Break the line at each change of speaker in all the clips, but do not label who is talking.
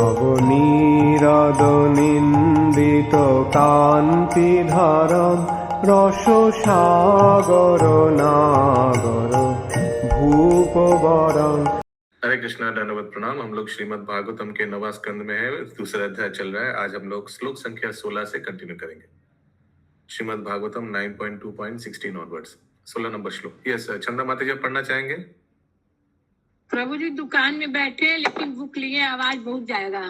নবনীরদনিন্দিত কান্তিধারম রসসাগর নাগর भूपवरं।
हरे कृष्णा, दंडवत प्रणाम। हम लोग श्रीमद् भागवतम के 9वां स्कंद में है, दूसरा अध्याय चल रहा है। आज हम लोग श्लोक संख्या 16 से कंटिन्यू करेंगे। श्रीमद् भागवतम 9.2.16 ऑनवर्ड्स, 16 नंबर श्लोक। यस, चंदा माता जी पढ़ना चाहेंगे?
प्रभु जी दुकान में बैठे लेकिन बुक लिए, आवाज बहुत जाएगा।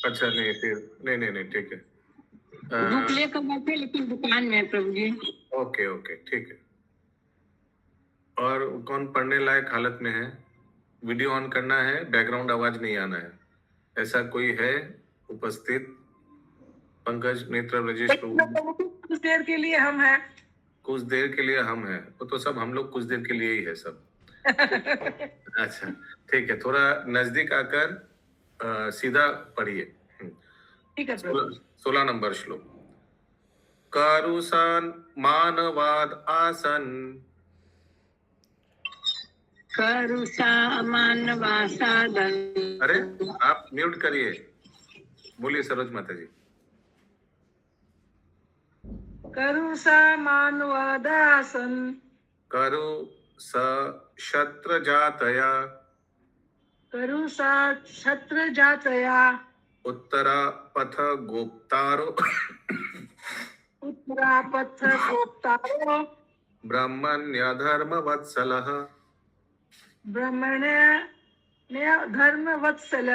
अच्छा, नहीं फिर नहीं ठीक है।
बुक लेकर बैठे लेकिन दुकान में है प्रभु जी।
ओके ठीक है। और कौन पढ़ने लायक हालत में है? वीडियो ऑन करना है, बैकग्राउंड आवाज नहीं आना है। ऐसा कोई है उपस्थित? पंकज, नेत्र, ब्रजेश प्रभु।
कुछ देर के लिए हम हैं।
कुछ देर के लिए हम हैं, वो तो सब हम लोग कुछ देर के लिए ही है सब। अच्छा ठीक है, थोड़ा नजदीक आकर सीधा पढ़िए।
ठीक है।
16 नंबर श्लोक। कारुसान मानवाद आसन।
करुषा मानवासादन।
अरे आप म्यूट करिए, बोलिए सरोज माता जी।
करुषा मानवादासन।
करु स शत्र जातया।
करुषा छत्र जातया।
उत्तरा पथ गोप्तारो
उत्तरा पथ गोप्तारो
ब्रह्मण्य धर्म वत्सलः
ब्रह्मण्य धर्म वत्सल।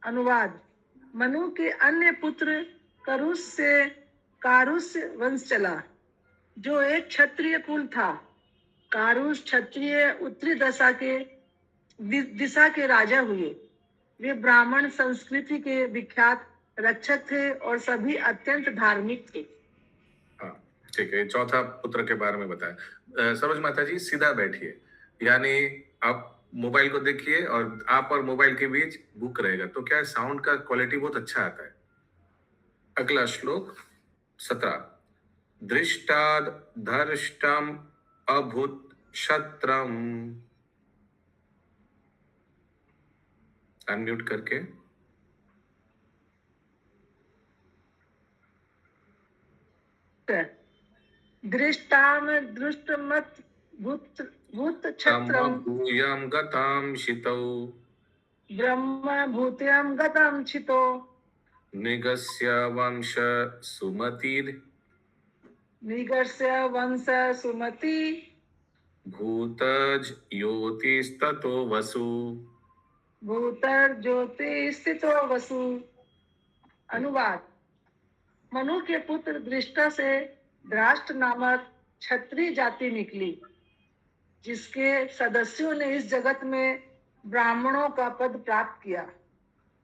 अनुवाद। मनु के अन्य पुत्र करुष से कारुष वंश चला, जो एक क्षत्रिय कुल था। कारुष क्षत्रिय उत्तरी दिशा के राजा हुए। वे ब्राह्मण संस्कृति के विख्यात रक्षक थे और सभी अत्यंत धार्मिक थे।
हाँ ठीक है, चौथा पुत्र के बारे में बताया। सरोज माता जी सीधा बैठिए, यानी आप मोबाइल को देखिए और आप और मोबाइल के बीच बुक रहेगा, तो क्या साउंड का क्वालिटी बहुत अच्छा आता है। अगला श्लोक 17। दृष्टाद धर्ष्टम अभूत शत्रम। अनम्यूट करके।
दृष्टाम दृष्टमत भूत क्षत्रम
भूयम गताम शितौ।
ब्रह्म भूतयम गतम छितो।
निगस्य वंश सुमतिर।
निगस्य वंश सुमति।
भूतज योतिस्ततो वसु।
भूतर ज्योति स्थितो वसु। अनुवाद। मनु के पुत्र दृष्टा से धृष्ट नामक क्षत्रिय जाति निकली, जिसके सदस्यों ने इस जगत में ब्राह्मणों का पद प्राप्त किया।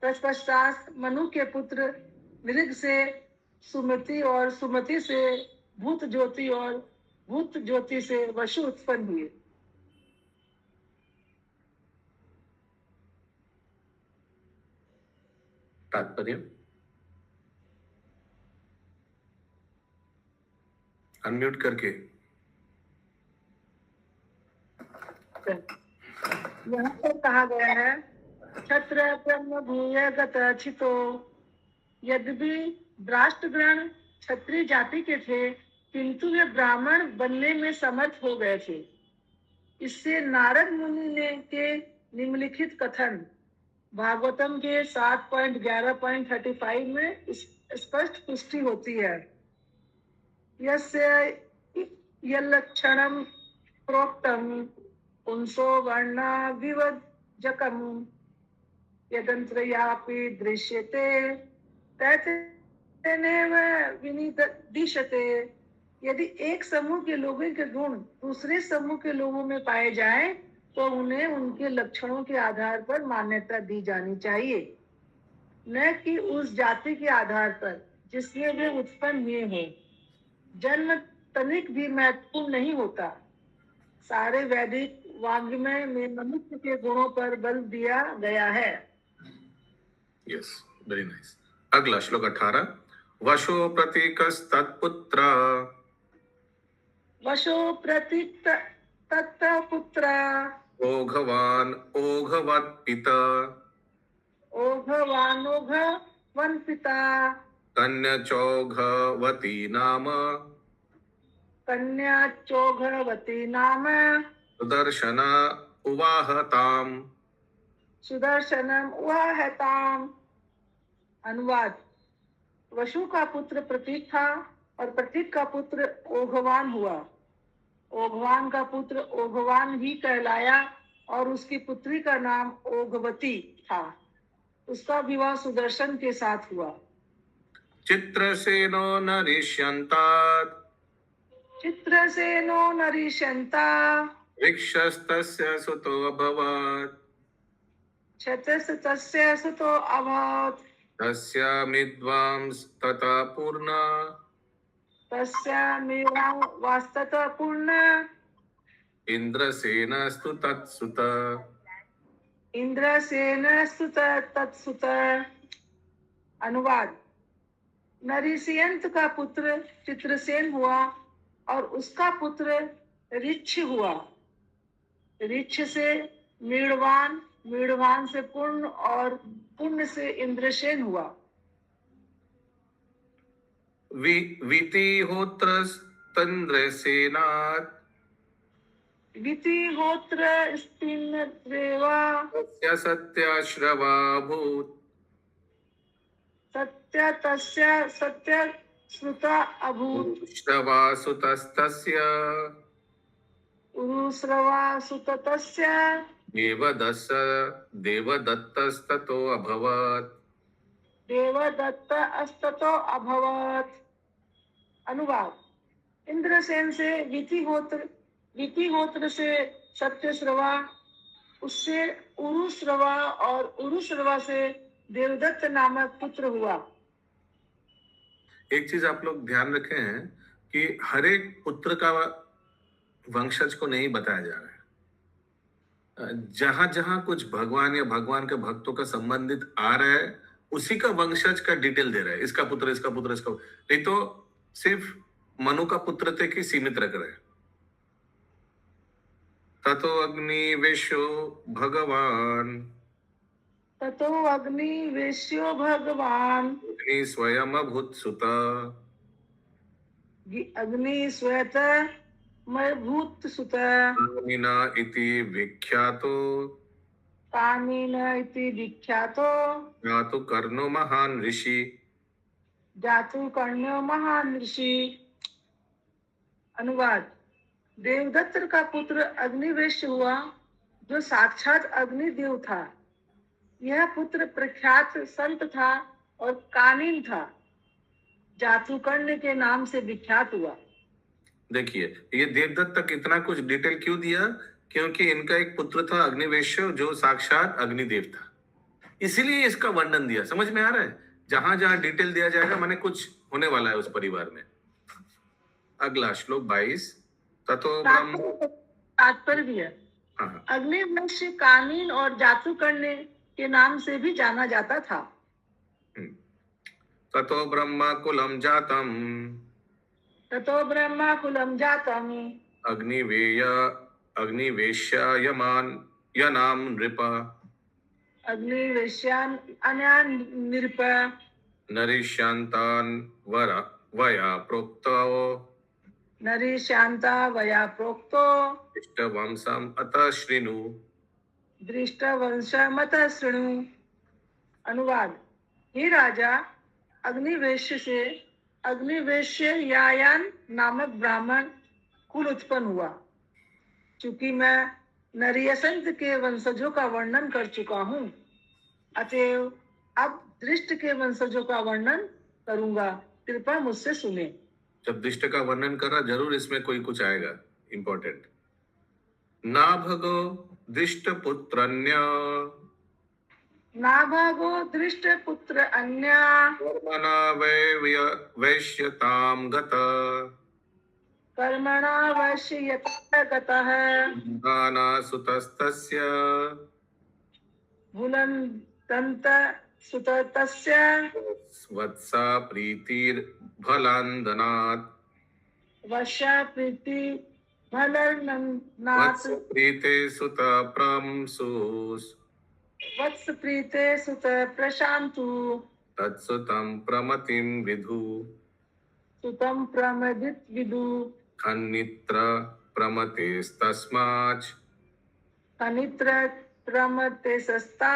तत्पश्चात मनु के पुत्र मृग से सुमति और सुमति से भूत ज्योति और भूत ज्योति से वसु उत्पन्न हुए।
तात्पर्य। अनम्यूट करके।
यहाँ पर कहा गया है क्षत्र ब्रह्म भूय गत छितो। यद्यपि राष्ट्रगण क्षत्रिय जाति के थे, किंतु वे ब्राह्मण बनने में समर्थ हो गए थे। इससे नारद मुनि ने के निम्नलिखित कथन भागवतम के 7.11.35 में स्पष्ट पुष्टि होती है। यस्य यल्लक्षणं प्रोक्तं पुंसो वर्णा विवज्जकम् यदन्त्रयापि दृश्यते तैतेनेव विनिदिश्यते। यदि एक समूह के लोगों के गुण दूसरे समूह के लोगों में पाए जाएं, तो उन्हें उनके लक्षणों के आधार पर मान्यता दी जानी चाहिए, न कि उस जाति के आधार पर जिसमें वे उत्पन्न हुए हों। जन्म तनिक भी महत्वपूर्ण नहीं होता। सारे वैदिक वाङ्मय में मनुष्य के गुणों पर बल दिया गया है।
Yes, very nice. अगला श्लोक 18। वशो प्रतीकस्तत्पुत्र।
वशो प्रतीक तत्पुत्र।
ओघवान ओघवत् पिता।
ओघवानोघ वन पिता।
कन्यचौघवती नाम
कन्या चोघवती नाम
सुदर्शन उवाहताम।
सुदर्शनम उवाहताम। अनुवाद। वसु का पुत्र प्रतीक था और प्रतीक का पुत्र ओघवान हुआ। ओघवान का पुत्र ओघवान ही कहलाया और उसकी पुत्री का नाम ओघवती था। उसका विवाह सुदर्शन के साथ हुआ।
चित्रसेनो नरिष्यन्तात्
चित्रसेनो नरिष्यन्ता।
वृक्षस्तस्य सुतो अभवत्।
क्षत्रस्य सुतो अभवत्।
तस्यामिद्वांस तथा पूर्णा
तस्यामिवां वास्ततः पूर्ण।
इंद्रसेनस्तु तत्सुत।
इंद्रसेनस्तु तत्सुत। अनुवाद। नरिष्यंत का पुत्र चित्रसेन हुआ और उसका पुत्र ऋक्ष हुआ। ऋक्ष से मीढ़वान, मीढ़वान से पूर्ण और पूर्ण से इंद्रसेन हुआ।
वितिहोत्रस्तन्द्रसेनात्
वितिहोत्र स्तिन्नद्रेवा।
तस्य सत्याश्रवा भूत्।
सत्य तस्य सत्य श्रुता अभूत।
श्रवा सुतस्तस्य
उरुश्रवा सुततस्य
देवदत्तस्ततो अभवत्।
देवदत्त अस्ततो अभवत्। अनुवाद। इंद्रसेन से वितिहोत्र, वितिहोत्र से सत्यश्रवा, उससे उरुश्रवा और उरुश्रवा से देवदत्त नामक पुत्र हुआ।
एक चीज आप लोग ध्यान रखें कि हर एक पुत्र का वंशज को नहीं बताया जा रहा है। जहां जहां कुछ भगवान या भगवान के भक्तों का संबंधित आ रहा है उसी का वंशज का डिटेल दे रहा है। इसका पुत्र, इसका पुत्र, इसका, नहीं तो सिर्फ मनु का पुत्र तक ही सीमित रख रहे हैं। ततो अग्नि वेश्यो भगवान।
ततो अग्नि वेश्यो भगवान।
अग्नि स्वयं अभूत सुता।
अग्नि स्वयं मभूत सुत।
कामिना इति विख्यातो।
कामिन इति विख्यातो।
जातु कर्णो महान ऋषि।
जातु कर्ण्यो महान ऋषि। अनुवाद। देवदत्त का पुत्र अग्निवेश्य हुआ जो साक्षात अग्निदेव था। यह पुत्र प्रख्यात संत था और कालीन था। जातुकर्ण के नाम से विख्यात हुआ।
देखिए ये देवदत्त तक इतना कुछ डिटेल क्यों दिया? क्योंकि इनका एक पुत्र था अग्निवेश्य जो साक्षात अग्निदेव था, इसीलिए इसका वर्णन दिया। समझ में आ रहा है? जहां जहां डिटेल दिया जाएगा माने कुछ होने वाला है उस परिवार में। अगला श्लोक 22। ततो ब्रह्म।
तात्पर्य भी है।
हाँ,
अग्निवेश्य कालीन और जातुकर्ण के नाम से भी जाना जाता था।
ततो ब्रह्म कुलम जातम।
ततो ब्रह्मा कुलम जातम।
अग्निवेय अग्निवेश्य यमान यनाम नृप।
अग्निवेश्यान अन्यान नृप।
नरिष्यन्तान् वया प्रोक्तो।
नरिशांता वया प्रोक्तो।
इष्टवंशम् अतः शृणु।
दृष्टवंश मत शृणु। अनुवाद। हे राजा, अग्निवेश्य से अग्निवेश्य यायान नामक ब्राह्मण कुल उत्पन्न हुआ। चूंकि मैं नरियसंत के वंशजों का वर्णन कर चुका हूँ, अतएव अब दृष्ट के वंशजों का वर्णन करूंगा। कृपया मुझसे सुने।
जब दृष्ट का वर्णन कर रहा जरूर इसमें कोई कुछ आएगा इंपॉर्टेंट। नाभगो दृष्ट पुत्रन्य।
नाभगो दृष्ट पुत्र अन्य।
कर्मणा वैश्यताम गत।
कर्मणा वश्यता गतः।
दाना सुतस्तस्य।
भुलन्दन्त सुततस्य।
वत्सा प्रीतिर्भलान्दनात्।
वशा प्रीति भलननात्।
वत्स प्रीते सुत प्रंसुस्।
वत्स प्रीते सुत प्रशांतु
तत्सुतं प्रमतिं विधु
सुतम प्रमदित विदु
खन्नित्र प्रमतेस्तस्माच्
अनित्र प्रमते सस्ता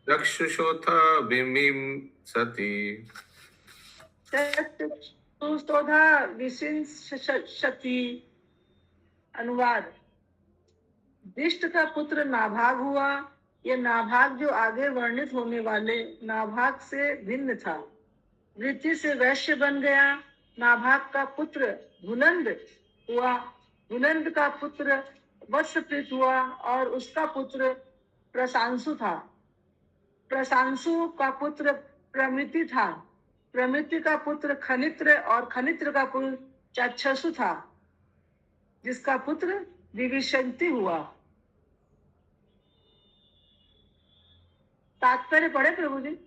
चक्षुषोऽथ विमिं सति
सुस्तोधा विशिंशति। अनुवाद। दिष्ट का पुत्र नाभाग हुआ। यह नाभाग जो आगे वर्णित होने वाले नाभाग से भिन्न था। वृत्ति से वैश्य बन गया। नाभाग का पुत्र भुनंद हुआ। भुनंद का पुत्र वत्सप्रीत हुआ और उसका पुत्र प्रशांशु था। प्रशांशु का पुत्र प्रमिति था। प्रमिति का पुत्र खनित्र और खनित्र का पुत्र चाक्षसु था, जिसका पुत्र विविशंति हुआ। तात्पर्य पढ़े प्रभु जी।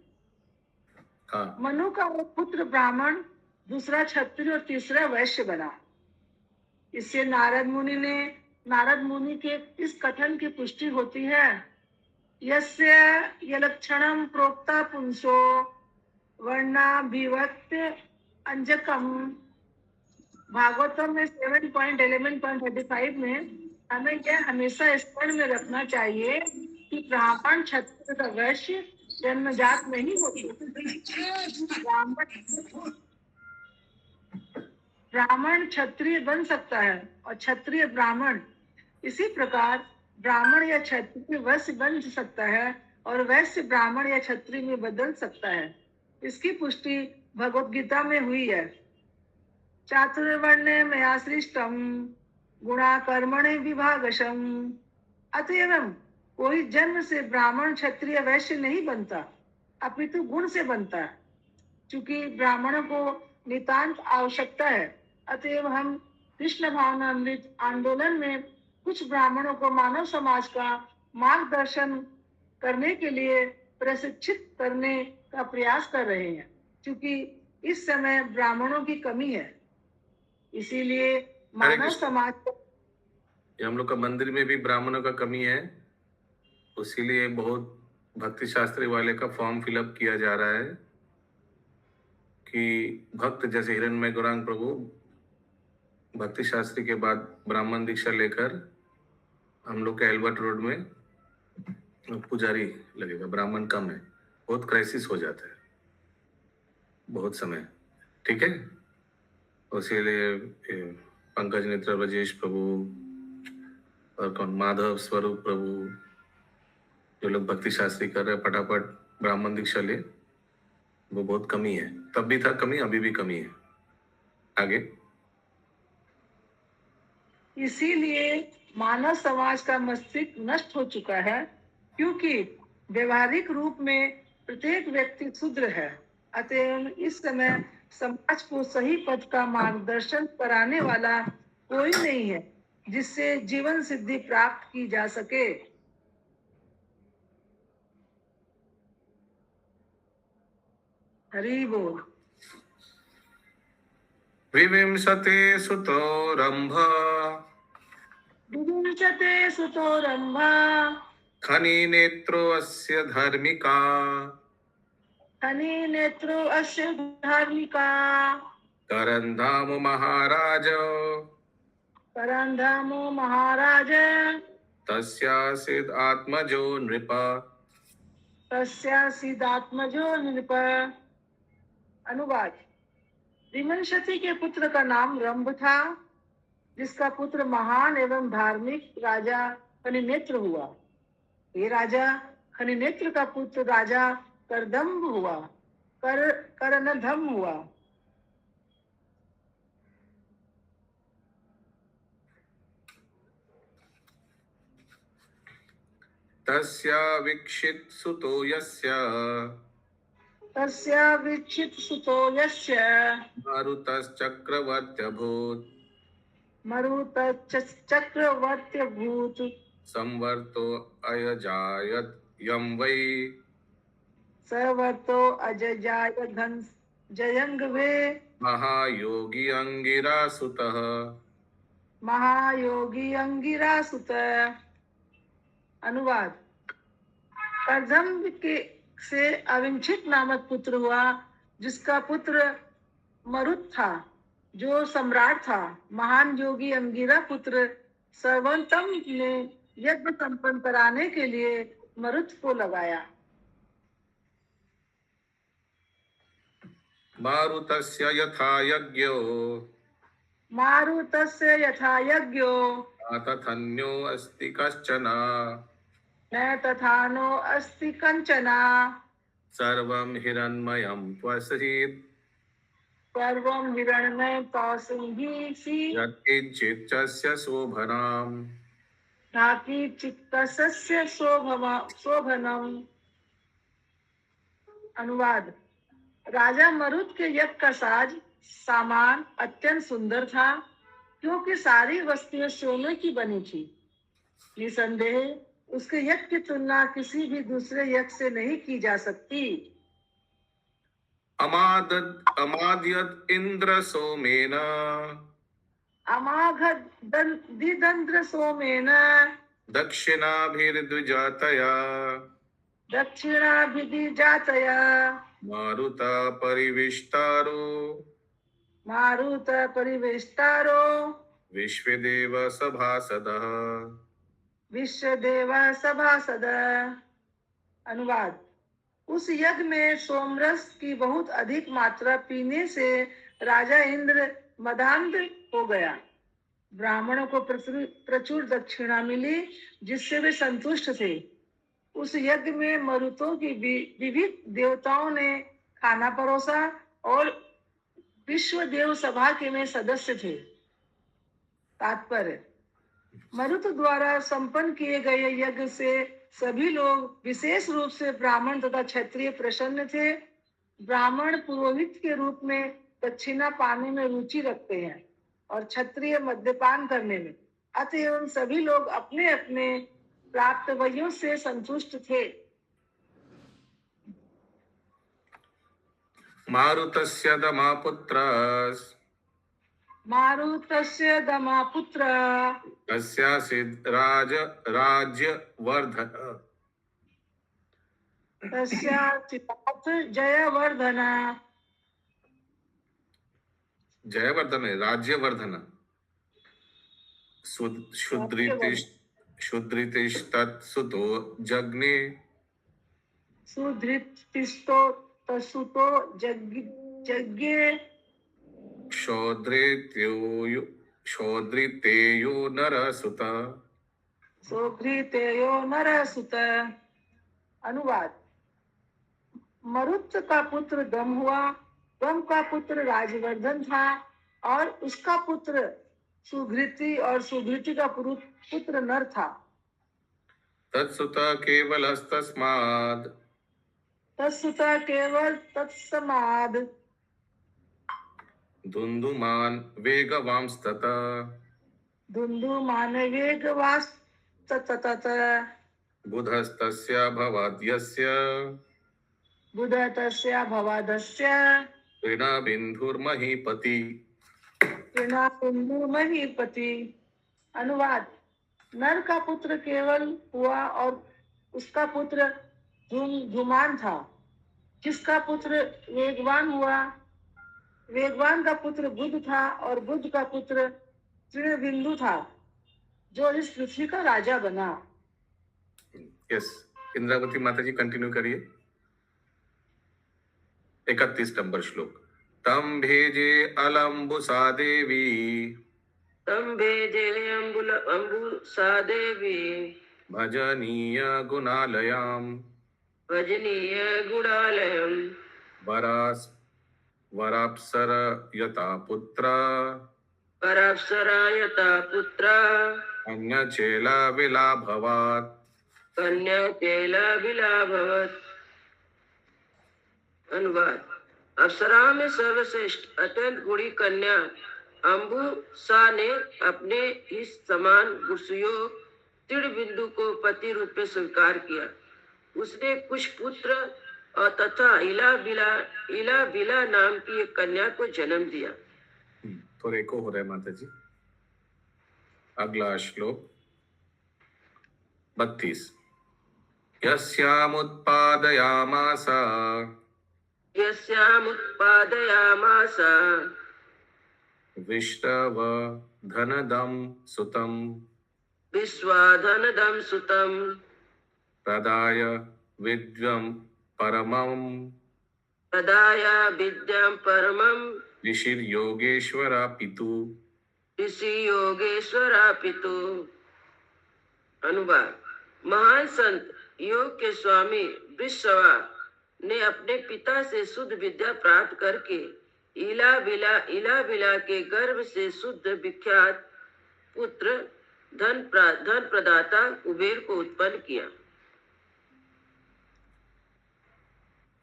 हाँ,
मनु का एक पुत्र ब्राह्मण, दूसरा क्षत्रिय और तीसरा वैश्य बना। इससे नारद मुनि के इस कथन की पुष्टि होती है, यस्य यलक्षणम प्रोक्ता पुंसो वर्णाभिव्यक्त अंजकम। भागवतम में 7.11.35 में हमें यह हमेशा स्मरण में रखना चाहिए कि ब्राह्मण क्षत्रिय का वैश्य जन्मजात नहीं होते। ब्राह्मण क्षत्रिय बन सकता है और क्षत्रिय ब्राह्मण। इसी प्रकार ब्राह्मण या क्षत्रिय वैश्य बन सकता है और वैश्य ब्राह्मण या क्षत्रिय में बदल सकता है। इसकी पुष्टि भगवत गीता में हुई है। चातुर्वर्ण्य मया सृष्टम गुणा कर्मणे विभागशम। अतएव कोई जन्म से ब्राह्मण क्षत्रिय वैश्य नहीं बनता, अपितु गुण से बनता है। चूंकि ब्राह्मणों को नितांत आवश्यकता है, अतएव हम कृष्ण भावनामृत आंदोलन में कुछ ब्राह्मणों को मानव समाज का मार्गदर्शन करने के लिए प्रशिक्षित करने का प्रयास कर रहे हैं। क्योंकि इस समय ब्राह्मणों की कमी है, इसीलिए मानव समाज
ये हम लोग का मंदिर में भी ब्राह्मणों का कमी है, इसीलिए बहुत भक्ति शास्त्री वाले का फॉर्म फिलअप किया जा रहा है कि भक्त जैसे हिरण्मय गौरांग प्रभु भक्ति शास्त्री के बाद ब्राह्मण दीक्षा लेकर हम लोग के एल्बर्ट रोड में पुजारी लगेगा। ब्राह्मण कम है, बहुत क्राइसिस हो जाता है बहुत समय। ठीक है, इसीलिए पंकज नेत्र ब्रजेश प्रभु और कौन माधव स्वरूप प्रभु जो लोग भक्ति शास्त्री कर रहे हैं फटाफट ब्राह्मण दीक्षा ले, वो बहुत कमी है। तब भी था कमी, अभी भी कमी है। आगे।
इसीलिए मानव समाज का मस्तिष्क नष्ट हो चुका है, क्योंकि व्यवहारिक रूप में प्रत्येक व्यक्ति शूद्र है। अतएव इस समय समाज को सही पथ का मार्गदर्शन कराने वाला कोई नहीं है जिससे जीवन सिद्धि प्राप्त की जा सके। हरि बोल।
विविंशते सुतो रंभ
विविंशते सुतो रंभ
खनि नेत्रो अस्य धार्मिका
खनि नेत्रो अस्य धार्मिका
करंधाम महाराज
करंधामो महाराज
तस्यासीद आत्मजो नृप
तस्यासीदात्मजो नृप। अनुवाद। विमंशति के पुत्र का नाम रंभ था, जिसका पुत्र महान एवं धार्मिक राजा खनिनेत्र हुआ। ये राजा खनिनेत्र का पुत्र राजा करदम्भ हुआ, करनधम हुआ।
तस्या वीक्षित सुतो यस्य
तस्या वीक्षित सुतो यस्य
मारुतश्चक्रवर्त्यभूत्
मरुतश्चक्रवर्त्यभूत्
संवर्तो अयजायत यं वै
सवर्तो अजजाय घन जयंगवे
महायोगी अंगिरासुतः
महायोगी अंगिरासुत। अनुवाद। कर्दम्ब के से अविंछित नामक पुत्र हुआ, जिसका पुत्र मरुत था, जो सम्राट था। महान योगी अंगिरा पुत्र सर्वोत्तम ने यज्ञ संपन्न कराने के लिए मरुत को लगाया।
मारुतस्य यथा यज्ञो
मारुतस्य यथा यज्ञो
तथन्यो अस्ति कश्चन
न तथानो अस्ति कंचना
सर्वं हिरण्मयं त्वसीत्
सर्वं हिरण्मय तौसिंहि
यत्किञ्चित् तस्य शोभनम्
नाकी चित्तस्य शोभनम। अनुवाद। राजा मरुत के यज्ञ का सामान अत्यंत सुंदर था, क्योंकि सारी वस्तुएं सोने की बनी थी। निसंदेह उसके यज्ञ की तुलना किसी भी दूसरे यज्ञ से नहीं की जा सकती।
अमाद्यत इंद्र सोमेन
अमाघदिदंद्र सोमेन
दक्षिणाभिर्द्विजातया
दक्षिणाभिधिजातया
मारुत परिविष्टारो
मारुत परिवेष्टारो
विश्वदेव सभासदः
विश्वदेव सभासद। अनुवाद। उस यज्ञ में सोमरस की बहुत अधिक मात्रा पीने से राजा इंद्र मदान्ध हो गया। ब्राह्मणों को प्रचुर दक्षिणा मिली, जिससे वे संतुष्ट थे। उस यज्ञ में मरुतों की विविध देवताओं ने खाना परोसा और विश्व देव सभा के में सदस्य थे। तात्पर्य। मरुत द्वारा संपन्न किए गए यज्ञ से सभी लोग, विशेष रूप से ब्राह्मण तथा क्षत्रिय, प्रसन्न थे। ब्राह्मण पुरोहित के रूप में दक्षिणा पाने में रुचि रखते हैं और क्षत्रिय मद्यपान करने में। अतएव सभी लोग अपने अपने प्राप्तव्यों से संतुष्ट थे।
मारुतस्य दमापुत्रस्
मारुतस्य दमापुत्र
तस्यासीद् राज्यवर्धन
तस्याचितात् जयवर्धन।
जयवर्धन राज्यवर्धन शुद्रितिस्तत्सुतो जग्ने
सुधृतिस्तो तसुतो यज्ञे
क्षोद्रितेयो नरसुत
सोघृतेयो नरसुत। अनुवाद। मरुत का पुत्र दम हुआ। दम का पुत्र राजवर्धन था और उसका पुत्र सुघृति और सुघृति का पुत्र नर था।
तत्सुत केवलस्तस्माद्
तत्सुत केवल तत्समाद
धुन्धुमान् वेगवांस्ततः
धुन्धुमान वेगवास्ततः
बुधस्तस्य भवाद्यस्य
बुधतस्य भवादस्य
ऋणबिन्धुर्महीपति
महीपति। अनुवाद। नर का पुत्र केवल हुआ और उसका पुत्र धूमान था, जिसका पुत्र वेगवान हुआ। वेगवान का पुत्र बुध था और बुध का पुत्र तृणबिंदु था, जो इस पृथ्वी का राजा बना।
यस, इंद्रावती माता जी कंटिन्यू करिए। 31 नंबर श्लोक। तम भेजे अलम्बुसा देवी
तं भेजे अम्बुसा देवी
भजनीय गुणालयाम
भजनीय गुणालयम्
वराप्सर यता पुत्र
पराप्सरायता पुत्रा
अन्यचेला विलाभवात्
कन्या विलाभवत्। अनुवाद। अप्सरा में सर्वश्रेष्ठ अत्यंत गुणी कन्या अम्बुसा ने अपने इस समान गुणसुयोग तृणबिंदु को पति रूप में स्वीकार किया। उसने कुछ पुत्र और तथा इला बिला नाम की एक कन्या को जन्म दिया।
थोड़े को हो रहा है माता जी। अगला श्लोक 32। यस्यामुत्पादयामास
यस्यामुत्पादयामास
विश्रव धनदं सुतं
विश्वाधनदं सुतं
प्रदाय विद्यं परमं
प्रदाय विद्यां परमं
ऋषिर्योगेश्वरा पितु।
ऋषि योगेश्वरा पितु। अनुवाद। महान संत योग के स्वामी विश्रवा ने अपने पिता से शुद्ध विद्या प्राप्त करके इला बिला के गर्भ से शुद्ध विख्यात पुत्र धन प्रदाता कुबेर को उत्पन्न किया।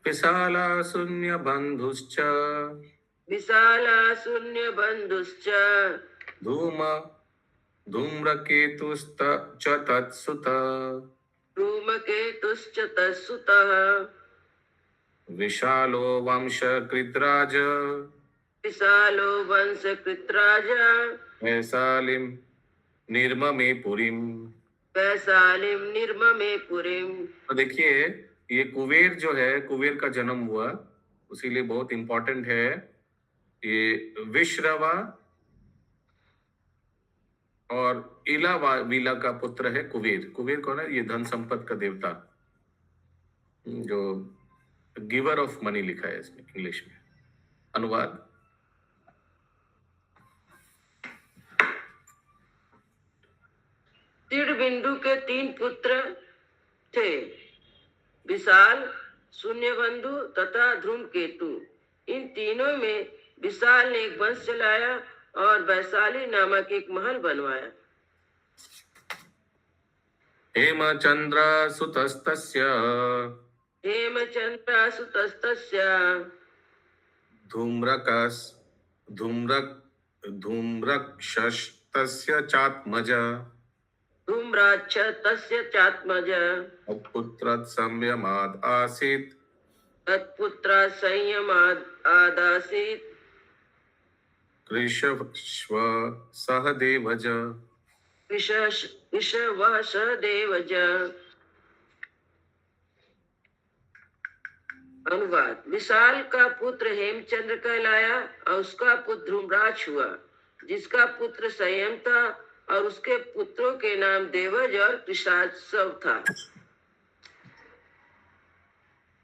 विशाला शून्य बंधुश्च
विशाला शून्य बंधुश्च
धूम्रकेतुश्च तत्सुत
धूमकेतुश्च तत्सुतः
विशालो वंशकृतराज
विशालो वंशकृतराजा
वैशालीं निर्ममे पुरीं।
वैशालीं निर्ममे पुरीं।
तो देखिए ये कुबेर जो है, कुबेर का जन्म हुआ, उसीलिए बहुत इंपॉर्टेंट है। ये विश्रवा और इलाविला का पुत्र है कुबेर। कुबेर कौन है? ये धन संपत्ति का देवता, जो गिवर ऑफ मनी लिखा है इसमें इंग्लिश में। अनुवाद।
तीर बिंदु के 3 पुत्र थे, विशाल, शून्यबंधु तथा धूमकेतु। इन तीनों में विशाल ने एक वंश चलाया और वैशाली नामक एक महल बनवाया।
हेमचंद्र सुतस्तस्य
हेमचंद्र सुतस्तस्य
धूम्रक्षस्तस्य चात्मज
धूम्राक्ष तस्य चात्मज
तत्पुत्र संयमाद आसीत्
तत्पुत्र संयमाद आदासीत्
कृशश्व सहदेवज
विषवः सदेवज। अनुवाद। विशाल का पुत्र हेमचंद्र कहलाया और उसका पुत्र धूम्राक्ष हुआ, जिसका पुत्र संयम था और उसके पुत्रों के नाम देवज और कृशाश्व था।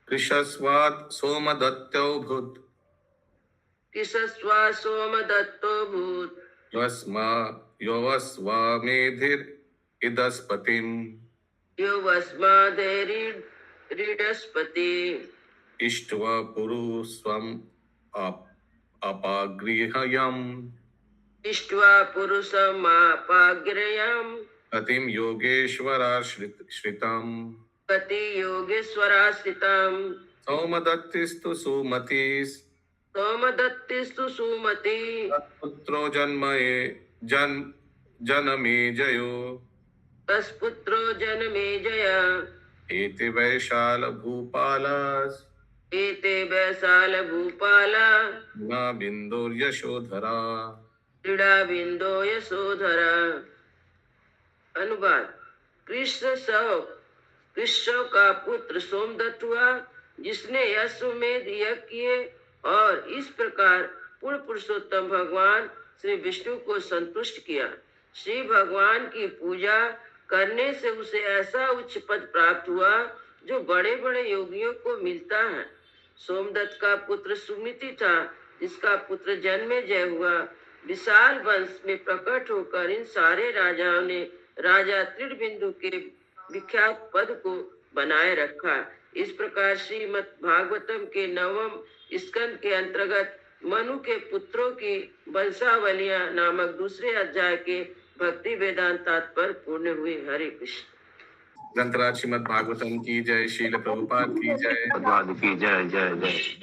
कृशस्वात् सोमदत्तो भूत्
कृशस्वा सोमदत्तो भूत्
योवस्वामेधिर् इदस्पतिम्
योवस्मादेरीडस्पति
इष्ट्वा पुरुषम् अपागृह्यम्
इष्ट्वा पुरुषमापाग्रयम्
अतिं योगेश्वराश्रितम्
गति योगेश्वराश्रितम्
सौमदत्तिस्तु सुमतिस्
सोमदत्तिस्तु सुमति
पुत्रो जनमे जयो
तस्पुत्रो जनमेजय
एते वैशाल भूपालास्
एते वैशाल भूपाला
न बिन्दुर्यशोधरा
क्रीड़ा बिंदो यशोधरा। अनुवाद। कृष्ण का पुत्र सोमदत्त हुआ, जिसने अश्वमेध यज्ञ किए और इस प्रकार पूर्ण पुरुषोत्तम भगवान श्री विष्णु को संतुष्ट किया। श्री भगवान की पूजा करने से उसे ऐसा उच्च पद प्राप्त हुआ जो बड़े बड़े योगियों को मिलता है। सोमदत्त का पुत्र सुमिति था, जिसका पुत्र जन्मेजय हुआ। विशाल वंश में प्रकट होकर इन सारे राजाओं ने राजा त्रिबिंदु के विख्यात पद को बनाए रखा। इस प्रकार श्रीमद् भागवतम के 9वें स्कंद के अंतर्गत मनु के पुत्रों की वंशावलियां नामक दूसरे अध्याय के भक्ति वेदांत तात्पर्य पूर्ण हुए। हरे कृष्ण।
ग्रंथराज श्रीमद् भागवतम की जय। शील प्रभुपाद की जय।
भगवान की जय जय जय।